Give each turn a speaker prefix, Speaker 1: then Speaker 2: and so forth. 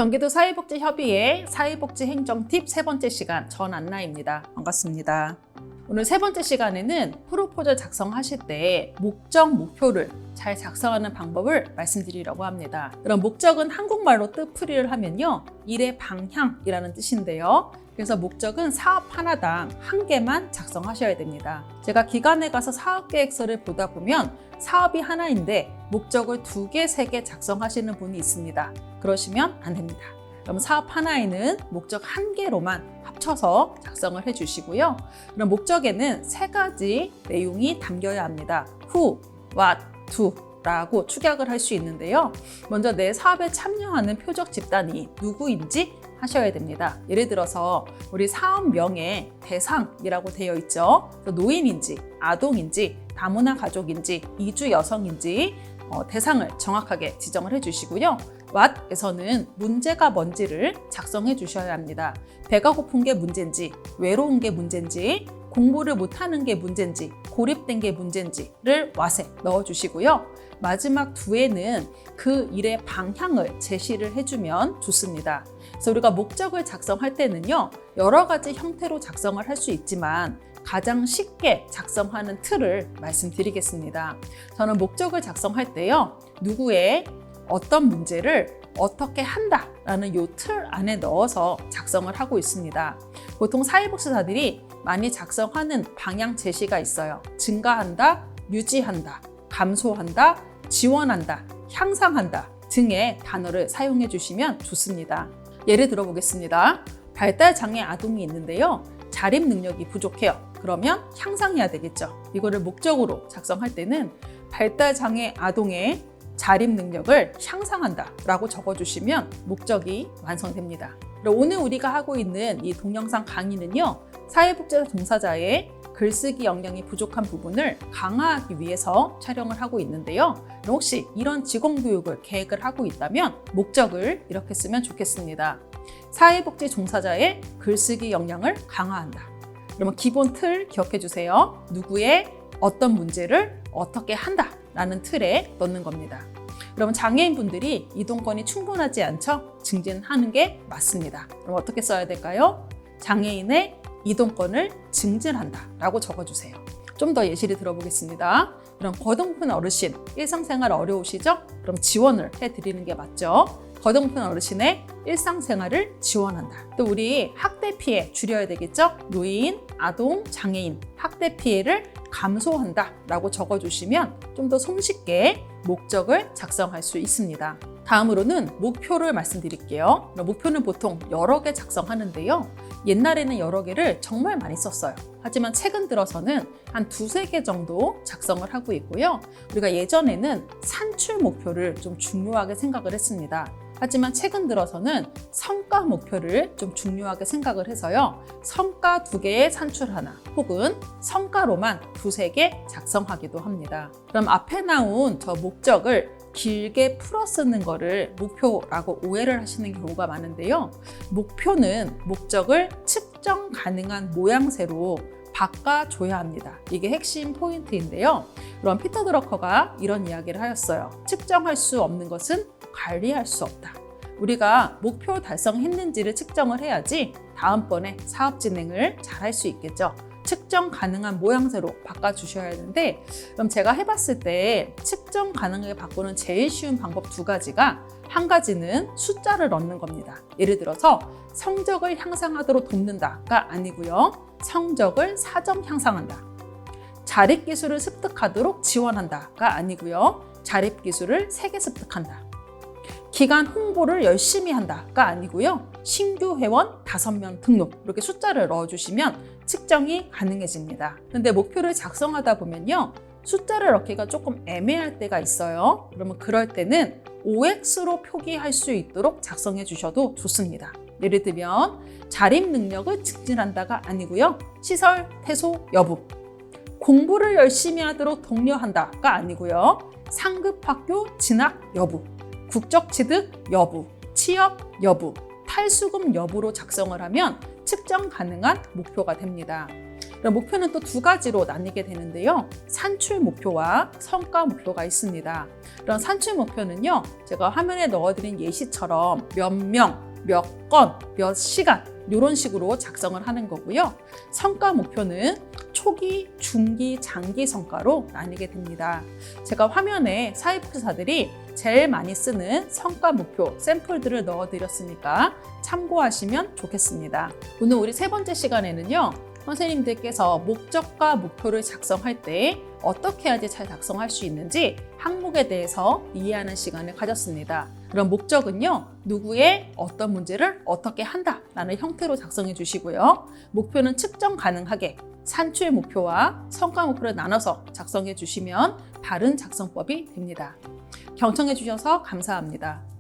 Speaker 1: 경기도 사회복지협의회 사회복지행정 팁 세 번째 시간 전안나입니다. 반갑습니다. 오늘 세 번째 시간에는 프로포절 작성하실 때 목적, 목표를 잘 작성하는 방법을 말씀드리려고 합니다. 그럼 목적은 한국말로 뜻풀이를 하면요, 일의 방향이라는 뜻인데요. 그래서 목적은 사업 하나당 한 개만 작성하셔야 됩니다. 제가 기관에 가서 사업계획서를 보다 보면 사업이 하나인데 목적을 2개, 3개 작성하시는 분이 있습니다. 그러시면 안 됩니다. 그럼 사업 하나에는 목적 1개로만 합쳐서 작성을 해주시고요. 그럼 목적에는 3가지 내용이 담겨야 합니다. Who, What, Do 라고 축약을 할 수 있는데요. 먼저 내 사업에 참여하는 표적 집단이 누구인지 하셔야 됩니다. 예를 들어서 우리 사업명에 대상이라고 되어 있죠. 노인인지, 아동인지, 다문화 가족인지, 이주 여성인지 대상을 정확하게 지정을 해주시고요. What에서는 문제가 뭔지를 작성해 주셔야 합니다. 배가 고픈 게 문제인지, 외로운 게 문제인지, 공부를 못하는 게 문제인지, 고립된 게 문제인지를 What에 넣어주시고요. 마지막 2에는 그 일의 방향을 제시를 해주면 좋습니다. 그래서 우리가 목적을 작성할 때는요, 여러 가지 형태로 작성을 할 수 있지만 가장 쉽게 작성하는 틀을 말씀드리겠습니다. 저는 목적을 작성할 때요, 누구의 어떤 문제를 어떻게 한다라는 이 틀 안에 넣어서 작성을 하고 있습니다. 보통 사회복지사들이 많이 작성하는 방향 제시가 있어요. 증가한다, 유지한다, 감소한다, 지원한다, 향상한다 등의 단어를 사용해 주시면 좋습니다. 예를 들어 보겠습니다. 발달장애 아동이 있는데요, 자립 능력이 부족해요. 그러면 향상해야 되겠죠. 이거를 목적으로 작성할 때는 발달장애 아동의 자립 능력을 향상한다 라고 적어주시면 목적이 완성됩니다. 오늘 우리가 하고 있는 이 동영상 강의는요, 사회복지사 종사자의 글쓰기 역량이 부족한 부분을 강화하기 위해서 촬영을 하고 있는데요. 혹시 이런 직원교육을 계획을 하고 있다면 목적을 이렇게 쓰면 좋겠습니다. 사회복지 종사자의 글쓰기 역량을 강화한다. 그러면 기본 틀 기억해 주세요. 누구의 어떤 문제를 어떻게 한다 라는 틀에 넣는 겁니다. 그러면 장애인분들이 이동권이 충분하지 않죠? 증진하는 게 맞습니다. 그럼 어떻게 써야 될까요? 장애인의 이동권을 증진한다 라고 적어주세요. 좀 더 예시를 들어보겠습니다. 그럼 거동픈 어르신, 일상생활 어려우시죠? 그럼 지원을 해드리는 게 맞죠? 거동픈 어르신의 일상생활을 지원한다. 또 우리 학대 피해 줄여야 되겠죠? 노인, 아동, 장애인, 학대 피해를 감소한다 라고 적어주시면 좀 더 손쉽게 목적을 작성할 수 있습니다. 다음으로는 목표를 말씀드릴게요. 목표는 보통 여러 개 작성하는데요. 옛날에는 여러 개를 정말 많이 썼어요. 하지만 최근 들어서는 한 2-3개 정도 작성을 하고 있고요. 우리가 예전에는 산출 목표를 좀 중요하게 생각을 했습니다. 하지만 최근 들어서는 성과 목표를 좀 중요하게 생각을 해서요, 성과 2개에 산출 하나, 혹은 성과로만 2-3개 작성하기도 합니다. 그럼 앞에 나온 저 목적을 길게 풀어 쓰는 거를 목표라고 오해를 하시는 경우가 많은데요. 목표는 목적을 측정 가능한 모양새로 바꿔줘야 합니다. 이게 핵심 포인트인데요. 그럼 피터 드러커가 이런 이야기를 하였어요. 측정할 수 없는 것은 관리할 수 없다. 우리가 목표 달성했는지를 측정을 해야지 다음번에 사업 진행을 잘 할 수 있겠죠. 측정 가능한 모양새로 바꿔주셔야 하는데, 그럼 제가 해봤을 때 측정 가능하게 바꾸는 제일 쉬운 방법 2가지가, 한 가지는 숫자를 넣는 겁니다. 예를 들어서 성적을 향상하도록 돕는다가 아니고요, 성적을 사점 향상한다. 자립기술을 습득하도록 지원한다가 아니고요, 자립기술을 3개 습득한다. 기관 홍보를 열심히 한다가 아니고요, 신규 회원 5명 등록, 이렇게 숫자를 넣어주시면 측정이 가능해집니다. 근데 목표를 작성하다 보면요, 숫자를 넣기가 조금 애매할 때가 있어요. 그러면 그럴 때는 OX로 표기할 수 있도록 작성해 주셔도 좋습니다. 예를 들면 자립 능력을 증진한다가 아니고요, 시설 퇴소 여부, 공부를 열심히 하도록 독려한다가 아니고요, 상급학교 진학 여부, 국적취득 여부, 취업 여부, 탈수금 여부로 작성을 하면 측정 가능한 목표가 됩니다. 그럼 목표는 또 두 가지로 나뉘게 되는데요. 산출 목표와 성과 목표가 있습니다. 그런 산출 목표는요, 제가 화면에 넣어드린 예시처럼 몇 명, 몇 건, 몇 시간 이런 식으로 작성을 하는 거고요. 성과 목표는 초기, 중기, 장기 성과로 나뉘게 됩니다. 제가 화면에 사회복지사들이 제일 많이 쓰는 성과 목표 샘플들을 넣어드렸으니까 참고하시면 좋겠습니다. 오늘 우리 세 번째 시간에는요, 선생님들께서 목적과 목표를 작성할 때 어떻게 해야지 잘 작성할 수 있는지 항목에 대해서 이해하는 시간을 가졌습니다. 그럼 목적은요, 누구의 어떤 문제를 어떻게 한다라는 형태로 작성해 주시고요. 목표는 측정 가능하게 산출 목표와 성과 목표를 나눠서 작성해 주시면 바른 작성법이 됩니다. 경청해 주셔서 감사합니다.